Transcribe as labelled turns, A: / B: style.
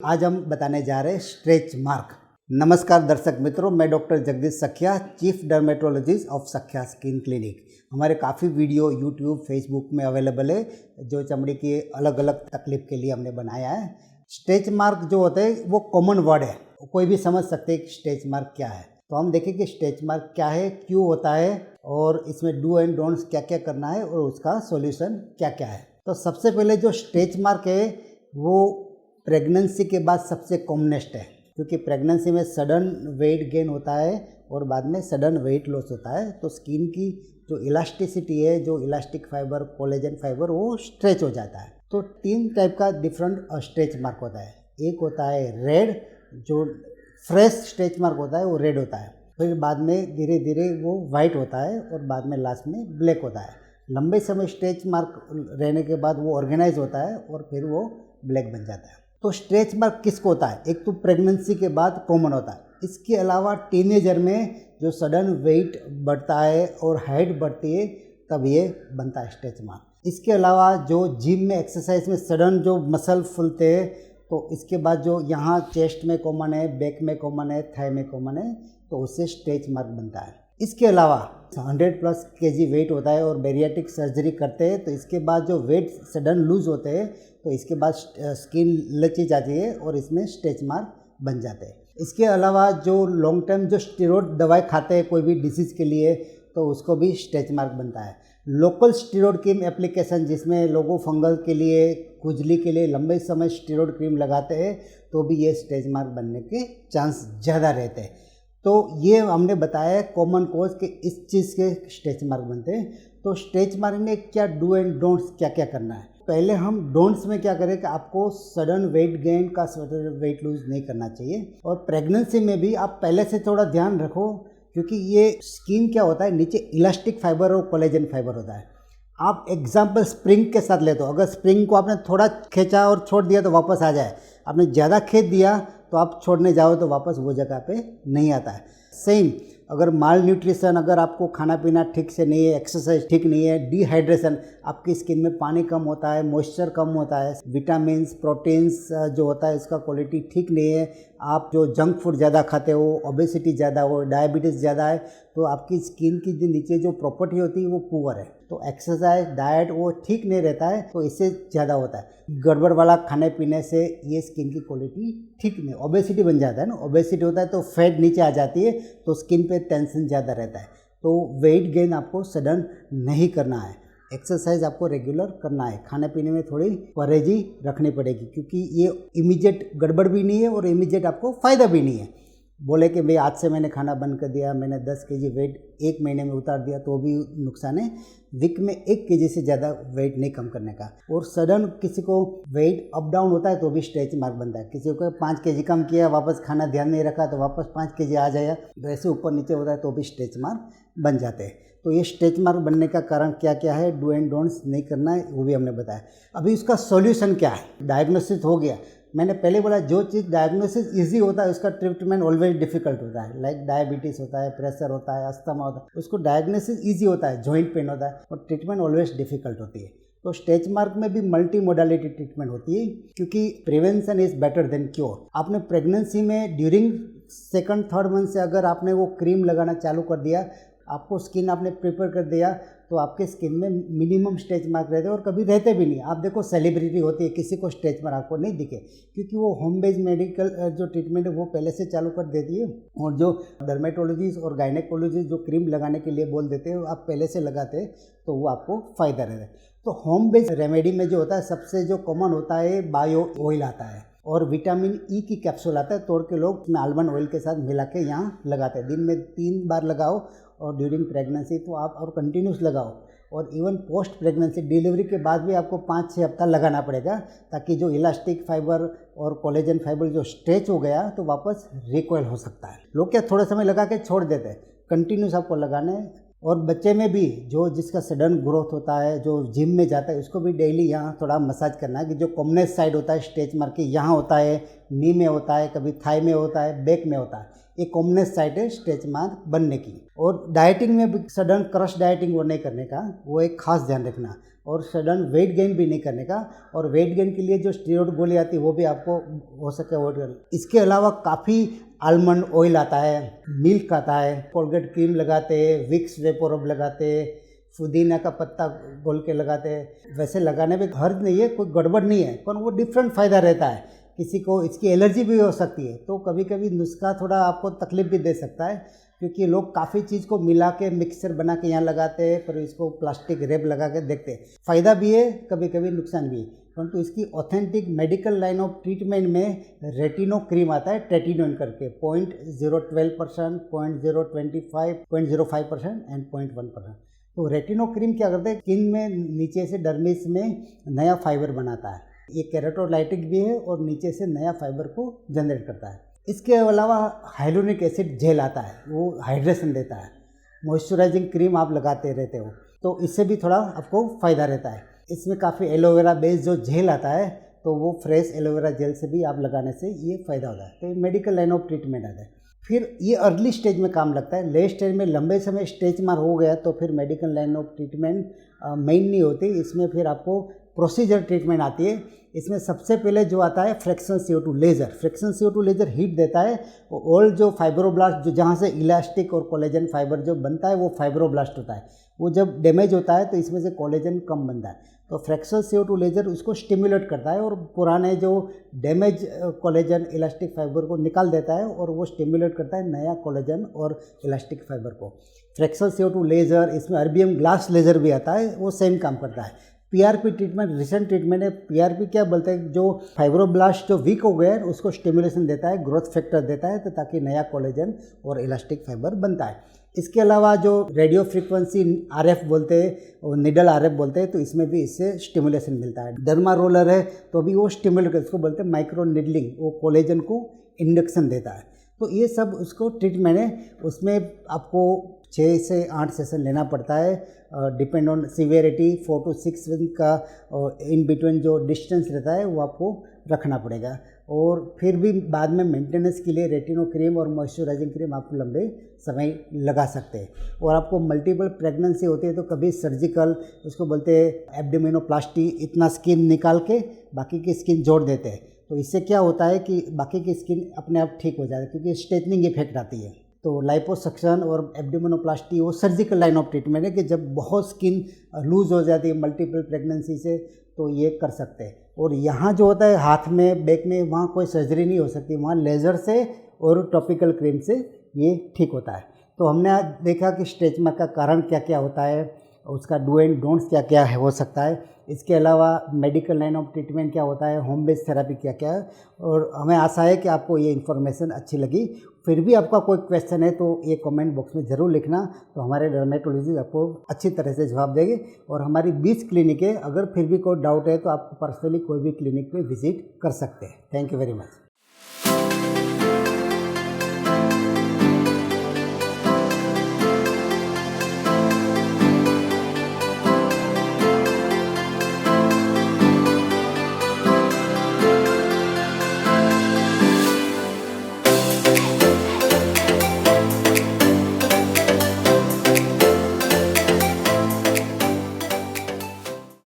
A: आज हम बताने जा रहे हैं स्ट्रेच मार्क। नमस्कार दर्शक मित्रों, मैं डॉक्टर जगदीश सखिया, चीफ डर्मेटोलॉजिस्ट ऑफ सखिया स्किन क्लिनिक। हमारे काफ़ी वीडियो यूट्यूब फेसबुक में अवेलेबल है जो चमड़ी की अलग अलग तकलीफ के लिए हमने बनाया है। स्ट्रेच मार्क जो होते हैं वो कॉमन वर्ड है, कोई भी समझ सकते हैं कि स्ट्रेच मार्क क्या है। तो हम देखें कि स्ट्रेच मार्क क्या है, क्यों होता है और इसमें डू एंड डोंट्स क्या क्या करना है और उसका सॉल्यूशन क्या क्या है। तो सबसे पहले जो स्ट्रेच मार्क है वो प्रेगनेंसी के बाद सबसे कॉमनेस्ट है, क्योंकि प्रेगनेंसी में सडन वेट गेन होता है और बाद में सडन वेट लॉस होता है। तो स्किन की जो इलास्टिसिटी है, जो इलास्टिक फाइबर, कोलेजन फाइबर, वो स्ट्रेच हो जाता है। तो 3 टाइप का डिफरेंट स्ट्रेच मार्क होता है। एक होता है रेड, जो फ्रेश स्ट्रेच मार्क होता है वो रेड होता है। फिर बाद में धीरे धीरे वो वाइट होता है और बाद में लास्ट में ब्लैक होता है। लंबे समय स्ट्रेच मार्क रहने के बाद वो ऑर्गेनाइज होता है और फिर वो ब्लैक बन जाता है। तो स्ट्रेच मार्क किसको होता है? एक तो प्रेगनेंसी के बाद कॉमन होता है। इसके अलावा टीनेजर में जो सडन वेट बढ़ता है और हाइट बढ़ती है तब ये बनता है स्ट्रेच मार्क। इसके अलावा जो जिम में एक्सरसाइज में सडन जो मसल फूलते हैं, तो इसके बाद जो यहाँ चेस्ट में कॉमन है, बैक में कॉमन है, थाई में कॉमन है, तो उससे स्ट्रेच मार्क बनता है। इसके अलावा 100+ kg वेट होता है और बेरियाट्रिक सर्जरी करते हैं, तो इसके बाद जो वेट सडन लूज होते हैं तो इसके बाद स्किन लची जाती है और इसमें स्ट्रेच मार्क बन जाते हैं। इसके अलावा जो लॉन्ग टर्म जो स्टेरॉइड दवाई खाते हैं कोई भी डिसीज़ के लिए, तो उसको भी स्ट्रेच मार्क बनता है। लोकल स्टेरॉइड क्रीम एप्लीकेशन, जिसमें लोगों फंगल के लिए, खुजली के लिए लंबे समय स्टेरॉइड क्रीम लगाते हैं, तो भी ये स्ट्रेच मार्क बनने के चांस ज़्यादा रहते हैं। तो ये हमने बताया है कॉमन कॉज कि इस चीज़ के स्ट्रेच मार्क बनते हैं। तो स्ट्रेच मार्क में क्या डू एंड डोंट्स क्या क्या करना है। पहले हम डोंट्स में क्या करें कि आपको सडन वेट गेन का वेट लूज नहीं करना चाहिए। और प्रेगनेंसी में भी आप पहले से थोड़ा ध्यान रखो, क्योंकि ये स्किन क्या होता है, नीचे इलास्टिक फाइबर और कोलेजन फाइबर होता है। आप एग्जाम्पल स्प्रिंग के साथ लेते हो, अगर स्प्रिंग को आपने थोड़ा खींचा और छोड़ दिया तो वापस आ जाए, आपने ज़्यादा खींच दिया तो आप छोड़ने जाओ तो वापस वो जगह पे नहीं आता है। सेम अगर माल न्यूट्रिशन, अगर आपको खाना पीना ठीक से नहीं है, एक्सरसाइज ठीक नहीं है, डिहाइड्रेशन, आपकी स्किन में पानी कम होता है, मॉइस्चर कम होता है, विटामिन्स, प्रोटीन्स जो होता है इसका क्वालिटी ठीक नहीं है, आप जो जंक फूड ज़्यादा खाते हो, ओबेसिटी ज़्यादा हो, डायबिटीज़ ज़्यादा है, तो आपकी स्किन की जो नीचे जो प्रॉपर्टी होती है वो पुअर है। तो एक्सरसाइज, डाइट वो ठीक नहीं रहता है, तो इससे ज़्यादा होता है। गड़बड़ वाला खाने पीने से ये स्किन की क्वालिटी ठीक नहीं, ओबेसिटी बन जाता है ना। ओबेसिटी होता है तो फैट नीचे आ जाती है, तो स्किन पे टेंशन ज़्यादा रहता है। तो वेट गेन आपको सडन नहीं करना है, एक्सरसाइज आपको रेगुलर करना है, खाने पीने में थोड़ी परहेजी रखनी पड़ेगी, क्योंकि ये इमीडिएट गड़बड़ भी नहीं है और इमीडिएट आपको फ़ायदा भी नहीं है। बोले कि भाई आज से मैंने खाना बंद कर दिया, मैंने 10 kg वेट 1 महीने में उतार दिया, तो भी नुकसान है। वीक में 1 kg से ज़्यादा वेट नहीं कम करने का। और सडन किसी को वेट अप डाउन होता है तो भी स्ट्रेच मार्क बनता है। किसी को 5 kg कम किया, वापस खाना ध्यान नहीं रखा तो वापस 5 kg आ जाएगा, वैसे ऊपर नीचे होता है तो भी स्ट्रेच मार्क बन जाते हैं। तो ये स्ट्रेच मार्क बनने का कारण क्या क्या है, डू एंड डोंट्स नहीं करना है, वो भी हमने बताया। अभी उसका सॉल्यूशन क्या है। डायग्नोसिस हो गया, मैंने पहले बोला जो चीज़ डायग्नोसिस इजी होता है उसका ट्रीटमेंट ऑलवेज डिफिकल्ट होता है। लाइक डायबिटीज़ होता है, प्रेशर होता है, अस्थमा होता है, उसको डायग्नोसिस इजी होता है, जॉइंट पेन होता है, और ट्रीटमेंट ऑलवेज डिफिकल्ट होती है। तो स्ट्रेच मार्क में भी मल्टी मोडालिटी ट्रीटमेंट होती है, क्योंकि prevention is better than cure. आपने प्रेगनेंसी में ड्यूरिंग 2-3 मंथ से अगर आपने वो क्रीम लगाना चालू कर दिया, आपको स्किन आपने प्रिपेयर कर दिया, तो आपके स्किन में मिनिमम स्ट्रेच मार्क रहते हैं और कभी रहते भी नहीं। आप देखो सेलिब्रिटी होती है, किसी को स्ट्रेच मार्क आपको नहीं दिखे, क्योंकि वो होम बेस्ड मेडिकल जो ट्रीटमेंट है वो पहले से चालू कर देती है। और जो डर्मेटोलॉजिस्ट और गायनेकोलॉजिस्ट जो क्रीम लगाने के लिए बोल देते हैं, आप पहले से लगाते हैं तो वो आपको फ़ायदा रहता है। तो होम बेस्ड रेमेडी में जो होता है सबसे जो कॉमन होता है बायो ऑयल आता है और विटामिन ई की कैप्सूल आता है, तोड़ के लोग उसमें आलमंड ऑयल के साथ मिला के यहाँ लगाते हैं। दिन में 3 बार लगाओ और ड्यूरिंग प्रेगनेंसी तो आप और कंटिन्यूस लगाओ, और इवन पोस्ट प्रेगनेंसी डिलीवरी के बाद भी आपको 5-6 हफ्ता लगाना पड़ेगा, ताकि जो इलास्टिक फाइबर और कोलेजन फाइबर जो स्ट्रेच हो गया तो वापस रिकॉइल हो सकता है। लोग क्या थोड़े समय लगा के छोड़ देते हैं, कंटिन्यूस आपको लगाना है। और बच्चे में भी जो जिसका सडन ग्रोथ होता है, जो जिम में जाता है, उसको भी डेली यहाँ थोड़ा मसाज करना है, कि जो कॉमनेस साइड होता है स्ट्रेच मार्क की, यहाँ होता है, नी में होता है, कभी थाई में होता है, बैक में होता है, ये कॉमनेस साइड है स्ट्रेच मार्क बनने की। और डाइटिंग में भी सडन क्रश डाइटिंग वो नहीं करने का, वो एक खास ध्यान रखना। और सडन वेट गेन भी नहीं करने का। और वेट गेन के लिए जो स्टेरॉइड गोली आती है वो भी आपको हो सके अवॉइड करना। इसके अलावा काफ़ी आलमंड ऑयल आता है, मिल्क आता है, कोलगेट क्रीम लगाते हैं, विक्स वेपोरब लगाते हैं, पुदीना का पत्ता घोल के लगाते हैं। वैसे लगाने में हर्ज नहीं है, कोई गड़बड़ नहीं है, पर वो डिफरेंट फ़ायदा रहता है। किसी को इसकी एलर्जी भी हो सकती है, तो कभी कभी नुस्खा थोड़ा आपको तकलीफ भी दे सकता है, क्योंकि लोग काफ़ी चीज़ को मिला के मिक्सचर बना के यहाँ लगाते हैं, पर इसको प्लास्टिक रैप लगा के देखते हैं। फ़ायदा भी है, कभी कभी नुकसान भी है। परंतु इसकी authentic medical line of treatment में रेटिनो क्रीम आता है, ट्रेटिनोन करके 0.012%, 0.025, 0.05% एंड 0.1%। तो रेटिनो क्रीम क्या करते हैं, स्किन में नीचे से डर्मिस में नया फाइबर बनाता है। ये केराटोलाइटिक भी है और नीचे से नया फाइबर को जनरेट करता है। इसके अलावा हाइलुरोनिक एसिड जेल आता है, वो हाइड्रेशन देता है। मॉइस्चराइजिंग क्रीम आप लगाते रहते हो तो इससे भी थोड़ा आपको फ़ायदा रहता है। इसमें काफ़ी एलोवेरा बेस्ड जो जेल आता है, तो वो फ्रेश एलोवेरा जेल से भी आप लगाने से ये फ़ायदा होता है। तो ये मेडिकल लाइन ऑफ ट्रीटमेंट आता है। फिर ये अर्ली स्टेज में काम लगता है। लेट स्टेज में लंबे समय स्टेज मार हो गया तो फिर medical line of treatment main नहीं होती। इसमें फिर आपको प्रोसीजर ट्रीटमेंट आती है। इसमें सबसे पहले जो आता है fraction CO2 laser. Fraction CO2 laser heat देता है और जो फाइब्रोब्लास्ट जो जहाँ से इलास्टिक और कोलेजन फाइबर जो बनता है वो फाइब्रोब्लास्ट होता है। वो जब डैमेज होता है तो इसमें से कोलेजन कम बनता है, तो फ्रैक्शन CO2 लेज़र उसको स्टिमुलेट करता है और पुराने जो डैमेज कोलेजन इलास्टिक फाइबर को निकाल देता है और वो स्टिमुलेट करता है नया कोलेजन और इलास्टिक फाइबर को। फ्रैक्शन CO2 लेज़र, इसमें अर्बियम ग्लास लेज़र भी आता है, वो सेम काम करता है। PRP ट्रीटमेंट रिसेंट ट्रीटमेंट है। PRP क्या बोलते हैं, जो फाइब्रोब्लास्ट जो वीक हो गए हैं उसको स्टिमुलेशन देता है, ग्रोथ फैक्टर देता है, तो ताकि नया कोलेजन और इलास्टिक फाइबर बनता है। इसके अलावा जो रेडियो फ्रीक्वेंसी RF बोलते हैं और निडल RF बोलते हैं, तो इसमें भी इससे स्टिमुलेशन मिलता है। डर्मा रोलर है तो भी वो स्टिमुलेट, इसको बोलते हैं माइक्रो निडलिंग, वो कोलेजन को इंडक्शन देता है। तो ये सब उसको ट्रीटमेंट है। उसमें आपको 6 से 8 सेशन लेना पड़ता है, depend on severity. 4 to 6 week का इन बिटवीन जो डिस्टेंस रहता है वो आपको रखना पड़ेगा। और फिर भी बाद में मेंटेनेंस के लिए रेटिनो क्रीम और मॉइस्चराइजिंग क्रीम आप लंबे समय लगा सकते हैं। और आपको मल्टीपल प्रेगनेंसी होती है तो कभी सर्जिकल, उसको बोलते हैं एब्डोमिनोप्लास्टी, इतना स्किन निकाल के बाकी की स्किन जोड़ देते हैं। तो इससे क्या होता है कि बाकी की स्किन अपने आप ठीक हो जाती है, क्योंकि स्ट्रेटनिंग इफेक्ट आती है। तो लाइपोसक्शन और एब्डोमिनोप्लास्टी वो सर्जिकल लाइन ऑफ ट्रीटमेंट है कि जब बहुत स्किन लूज हो जाती है मल्टीपल प्रेगनेंसी से, तो ये कर सकते हैं। और यहाँ जो होता है हाथ में, बैक में, वहाँ कोई सर्जरी नहीं हो सकती, वहाँ लेज़र से और टॉपिकल क्रीम से ये ठीक होता है। तो हमने आज देखा कि स्ट्रेच मार्क का कारण क्या क्या होता है, उसका डू एंड डोंट्स क्या क्या हो सकता है। इसके अलावा मेडिकल लाइन ऑफ ट्रीटमेंट क्या होता है, होम बेस्ड थेरेपी क्या क्या है। और हमें आशा है कि आपको ये इन्फॉर्मेशन अच्छी लगी। फिर भी आपका कोई क्वेश्चन है तो ये कमेंट बॉक्स में ज़रूर लिखना, तो हमारे डर्मेटोलॉजिस्ट आपको अच्छी तरह से जवाब देंगे। और हमारी 20 क्लिनिक है, अगर फिर भी कोई डाउट है तो आप पर्सनली कोई भी क्लिनिक पे विजिट कर सकते हैं। Thank you very much.